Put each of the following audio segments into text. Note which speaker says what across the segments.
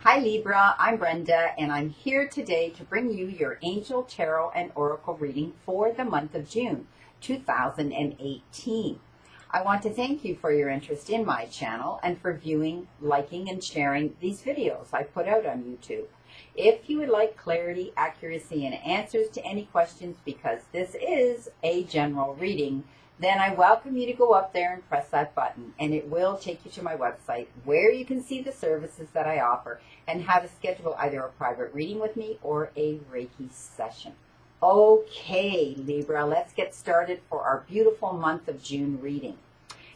Speaker 1: Hi Libra, I'm Brenda and I'm here today to bring you your Angel Tarot and Oracle reading for the month of June 2018. I want to thank you for your interest in my channel and for viewing, liking, and sharing these videos I put out on YouTube. If you would like clarity, accuracy, and answers to any questions, because this is a general reading, then I welcome you to go up there and press that button, and it will take you to my website where you can see the services that I offer and how to schedule either a private reading with me or a Reiki session. Okay, Libra, let's get started for our beautiful month of June reading.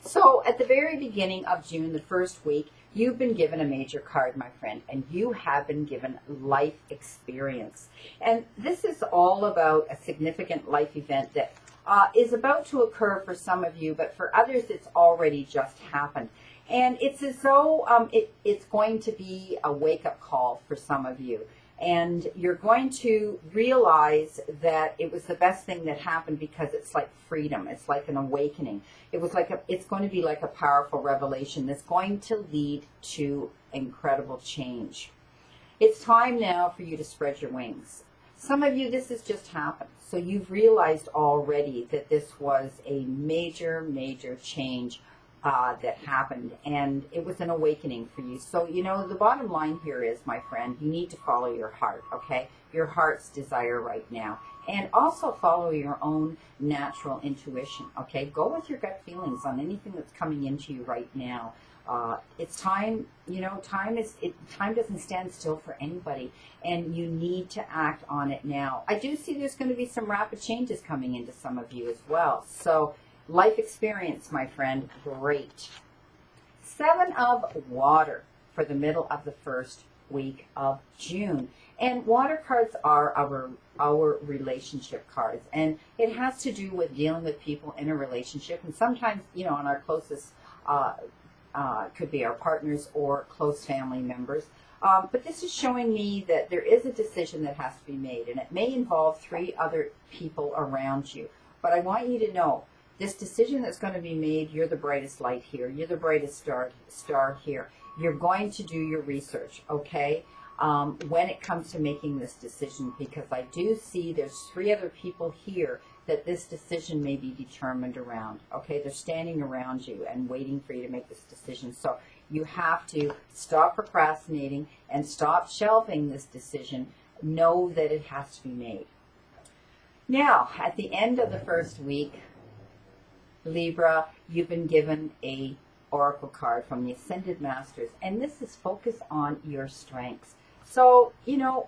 Speaker 1: So at the very beginning of June, the first week, you've been given a major card, my friend, and you have been given life experience. And this is all about a significant life event that is about to occur for some of you, but for others it's already just happened. And it's as though it's going to be a wake-up call for some of you. And you're going to realize that it was the best thing that happened, because it's like freedom. It's like an awakening. It's going to be like a powerful revelation that's going to lead to incredible change. It's time now for you to spread your wings. Some of you, this has just happened. So you've realized already that this was a major, major change that happened, and it was an awakening for you. So, you know, the bottom line here is, my friend, you need to follow your heart, okay? Your heart's desire right now. And also follow your own natural intuition, okay? Go with your gut feelings on anything that's coming into you right now. It's time, you know, time doesn't stand still for anybody, and you need to act on it now. I do see there's going to be some rapid changes coming into some of you as well. So, life experience, my friend, great. 7 of Water for the middle of the first week of June. And water cards are our relationship cards. And it has to do with dealing with people in a relationship. And sometimes, you know, on our closest, could be our partners or close family members. But this is showing me that there is a decision that has to be made. And it may involve 3 other people around you. But I want you to know, this decision that's going to be made, you're the brightest light here. You're the brightest star here. You're going to do your research, okay, when it comes to making this decision, because I do see there's 3 other people here that this decision may be determined around, okay? They're standing around you and waiting for you to make this decision. So you have to stop procrastinating and stop shelving this decision. Know that it has to be made. Now, at the end of the first week, Libra, you've been given a oracle card from the Ascended Masters, and this is focused on your strengths. So, you know,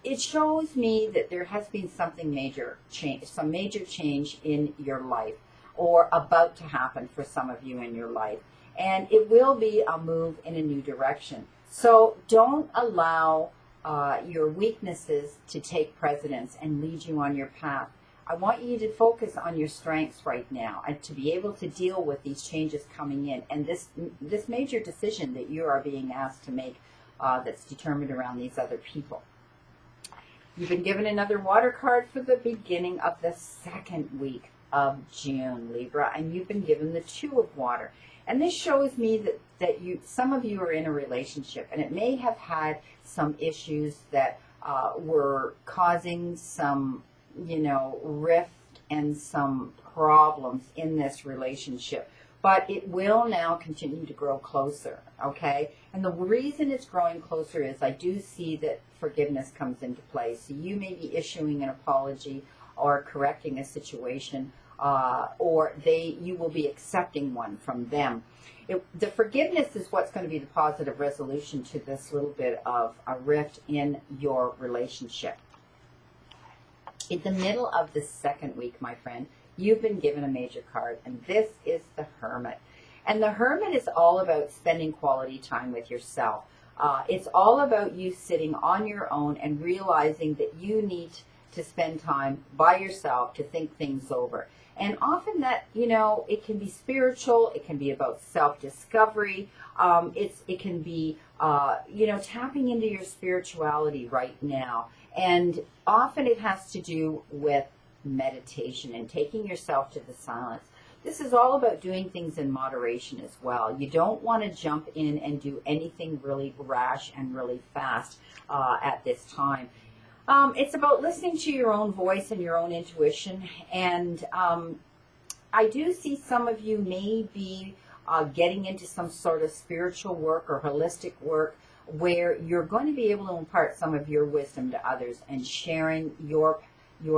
Speaker 1: it shows me that there has been something major change, some major change in your life, or about to happen for some of you in your life, and it will be a move in a new direction. So don't allow your weaknesses to take precedence and lead you on your path. I want you to focus on your strengths right now, and to be able to deal with these changes coming in, and this major decision that you are being asked to make that's determined around these other people. You've been given another water card for the beginning of the second week of June, Libra, and you've been given the 2 of Water. And this shows me that some of you are in a relationship, and it may have had some issues that were causing some, you know, rift and some problems in this relationship. But it will now continue to grow closer, okay? And the reason it's growing closer is I do see that forgiveness comes into play. So you may be issuing an apology or correcting a situation, or you will be accepting one from them. The forgiveness is what's going to be the positive resolution to this little bit of a rift in your relationship. In the middle of the second week, my friend, you've been given a major card, and this is the Hermit. And the Hermit is all about spending quality time with yourself. It's all about you sitting on your own and realizing that you need to spend time by yourself to think things over. And often that, you know, it can be spiritual, it can be about self-discovery, it can be, you know, tapping into your spirituality right now. And often it has to do with meditation and taking yourself to the silence. This is all about doing things in moderation as well. You don't want to jump in and do anything really rash and really fast at this time. It's about listening to your own voice and your own intuition. And I do see some of you may be getting into some sort of spiritual work or holistic work where you're going to be able to impart some of your wisdom to others and sharing your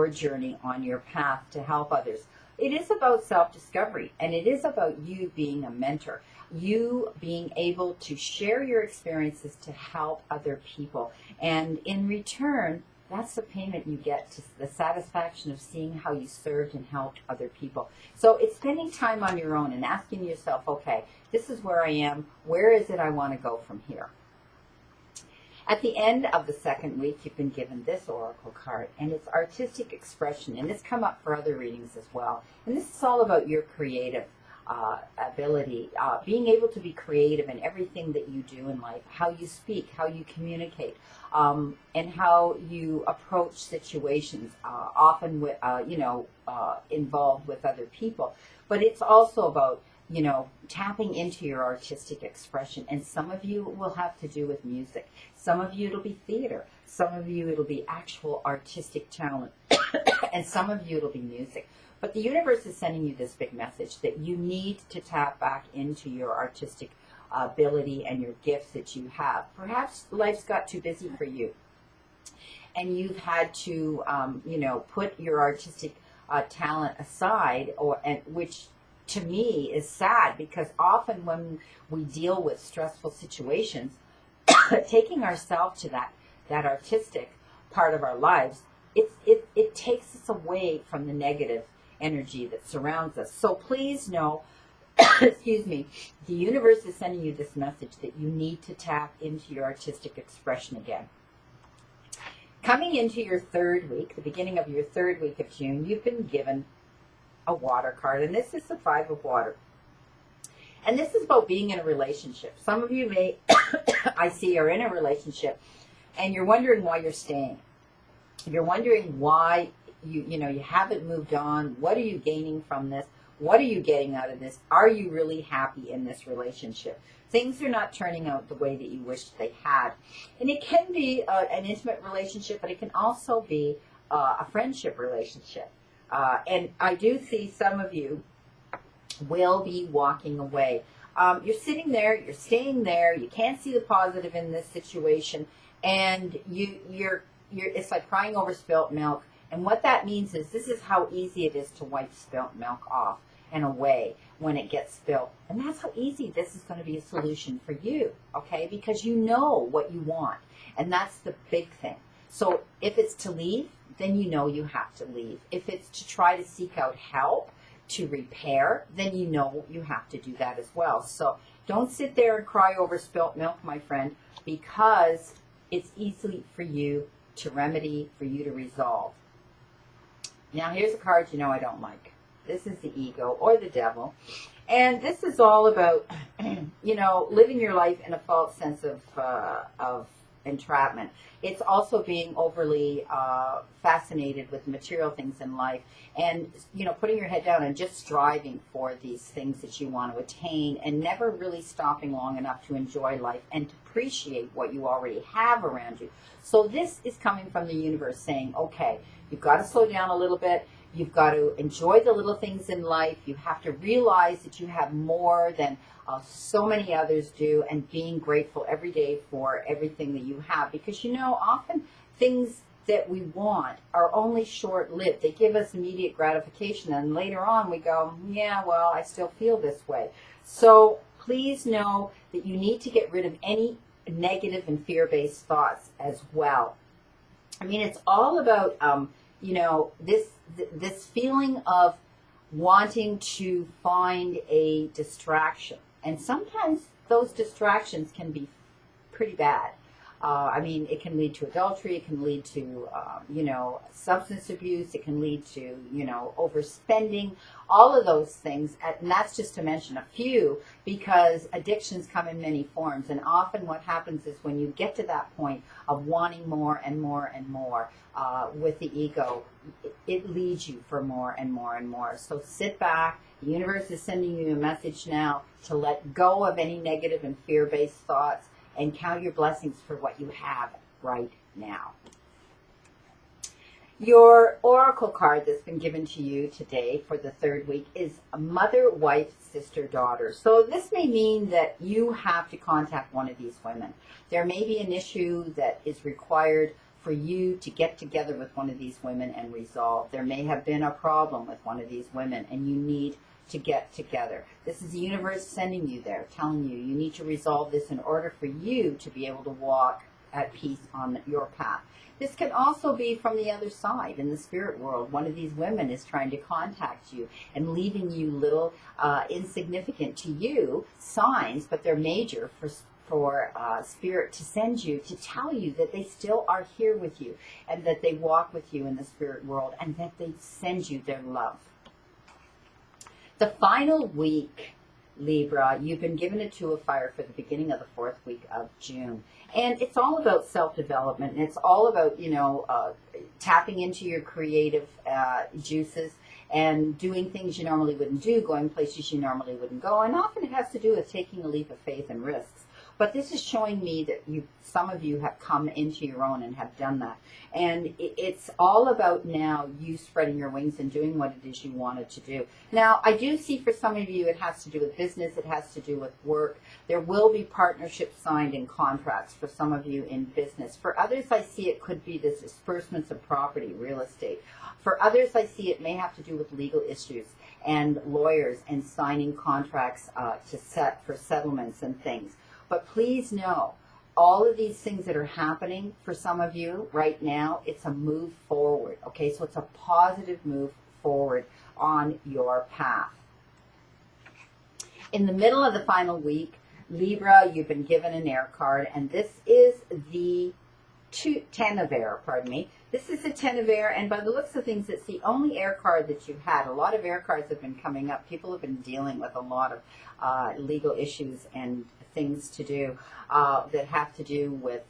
Speaker 1: journey on your path to help others. It is about self-discovery, and it is about you being a mentor, you being able to share your experiences to help other people. And in return, that's the payment you get, to the satisfaction of seeing how you served and helped other people. So it's spending time on your own and asking yourself, okay, this is where I am. Where is it I want to go from here? At the end of the second week, you've been given this oracle card, and it's artistic expression, and it's come up for other readings as well. And this is all about your creative ability, being able to be creative in everything that you do in life, how you speak, how you communicate, and how you approach situations, often with, involved with other people. But it's also about tapping into your artistic expression. And some of you will have to do with music. Some of you it'll be theater. Some of you it'll be actual artistic talent. And some of you it'll be music. But the universe is sending you this big message that you need to tap back into your artistic ability and your gifts that you have. Perhaps life's got too busy for you, and you've had to, put your artistic talent aside, which to me is sad, because often when we deal with stressful situations, taking ourselves to that artistic part of our lives, it takes us away from the negative energy that surrounds us. So please know, excuse me, the universe is sending you this message that you need to tap into your artistic expression again. Coming into your third week, the beginning of your third week of June, you've been given a water card, and this is the Five of Water. And this is about being in a relationship. Some of you may, I see, are in a relationship, and you're wondering why you're staying. You're wondering why you haven't moved on. What are you gaining from this? What are you getting out of this? Are you really happy in this relationship? Things are not turning out the way that you wished they had. And it can be an intimate relationship, but it can also be a friendship relationship. And I do see some of you will be walking away. You're sitting there, you're staying there, you can't see the positive in this situation, and you're it's like crying over spilt milk. And what that means is this is how easy it is to wipe spilt milk off and away when it gets spilt. And that's how easy this is going to be a solution for you, okay? Because you know what you want, and that's the big thing. So if it's to leave, then you know you have to leave. If it's to try to seek out help to repair, then you know you have to do that as well. So don't sit there and cry over spilt milk, my friend, because it's easy for you to remedy, for you to resolve. Now here's a card you know I don't like. This is the ego or the devil. And this is all about, living your life in a false sense of entrapment. It's also being overly fascinated with material things in life, and putting your head down and just striving for these things that you want to attain, and never really stopping long enough to enjoy life and to appreciate what you already have around you. So this is coming from the universe saying, okay, you've got to slow down a little bit. You've got to enjoy the little things in life. You have to realize that you have more than so many others do, and being grateful every day for everything that you have. Because, often things that we want are only short-lived. They give us immediate gratification, and later on we go, yeah, well, I still feel this way. So please know that you need to get rid of any negative and fear-based thoughts as well. I mean, it's all about, this feeling of wanting to find a distraction. And sometimes those distractions can be pretty bad. I mean, it can lead to adultery. It can lead to, substance abuse. It can lead to, overspending, all of those things. And that's just to mention a few, because addictions come in many forms. And often what happens is when you get to that point of wanting more and more and more with the ego, it leads you for more and more and more. So sit back. The universe is sending you a message now to let go of any negative and fear-based thoughts and count your blessings for what you have right now. Your oracle card that's been given to you today for the third week is mother, wife, sister, daughter. So this may mean that you have to contact one of these women. There may be an issue that is required for you to get together with one of these women and resolve. There may have been a problem with one of these women and you need to get together. This is the universe sending you there, telling you you need to resolve this in order for you to be able to walk at peace on your path. This can also be from the other side in the spirit world. One of these women is trying to contact you and leaving you little insignificant to you signs, but they're major for spirit to send you to tell you that they still are here with you and that they walk with you in the spirit world and that they send you their love. The final week, Libra, you've been given a Two of Fire for the beginning of the fourth week of June. And it's all about self-development. And it's all about, tapping into your creative juices and doing things you normally wouldn't do, going places you normally wouldn't go. And often it has to do with taking a leap of faith and risks. But this is showing me that some of you have come into your own and have done that. And it's all about now you spreading your wings and doing what it is you wanted to do. Now, I do see for some of you it has to do with business. It has to do with work. There will be partnerships signed and contracts for some of you in business. For others, I see it could be this disbursements of property, real estate. For others, I see it may have to do with legal issues and lawyers and signing contracts for settlements and things. But please know, all of these things that are happening for some of you right now, it's a move forward, okay? So it's a positive move forward on your path. In the middle of the final week, Libra, you've been given an air card, and this is the 10 of air, pardon me. This is the 10 of air, and by the looks of things, it's the only air card that you've had. A lot of air cards have been coming up. People have been dealing with a lot of legal issues and things to do that have to do with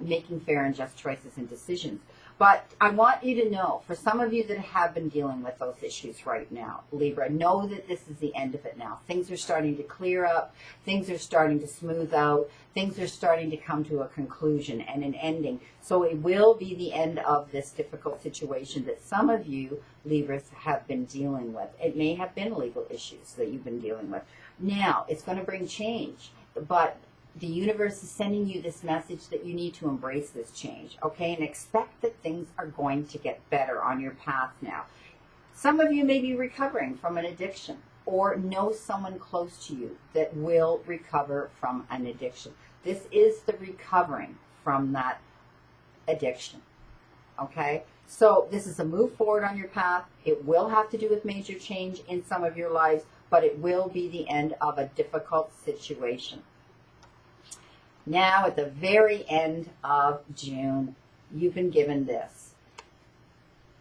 Speaker 1: making fair and just choices and decisions. But I want you to know, for some of you that have been dealing with those issues right now, Libra, know that this is the end of it now. Things are starting to clear up. Things are starting to smooth out. Things are starting to come to a conclusion and an ending. So it will be the end of this difficult situation that some of you, Libras, have been dealing with. It may have been legal issues that you've been dealing with. Now, it's going to bring change, but the universe is sending you this message that you need to embrace this change, okay? And expect that things are going to get better on your path now. Some of you may be recovering from an addiction or know someone close to you that will recover from an addiction. This is the recovering from that addiction, okay? So this is a move forward on your path. It will have to do with major change in some of your lives, but it will be the end of a difficult situation. Now, at the very end of June, you've been given this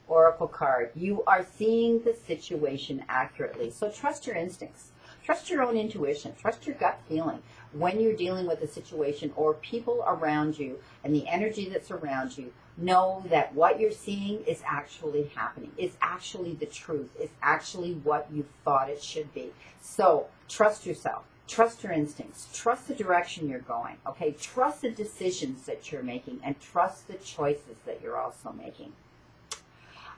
Speaker 1: oracle card. You are seeing the situation accurately. So trust your instincts. Trust your own intuition. Trust your gut feeling when you're dealing with a situation or people around you and the energy that's around you. Know that what you're seeing is actually happening. It's actually the truth. It's actually what you thought it should be. So trust yourself. Trust your instincts. Trust the direction you're going, okay? Trust the decisions that you're making and trust the choices that you're also making.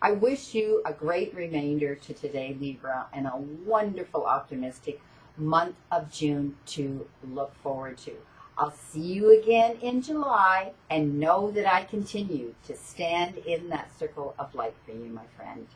Speaker 1: I wish you a great remainder to today, Libra, and a wonderful, optimistic month of June to look forward to. I'll see you again in July, and know that I continue to stand in that circle of light for you, my friend.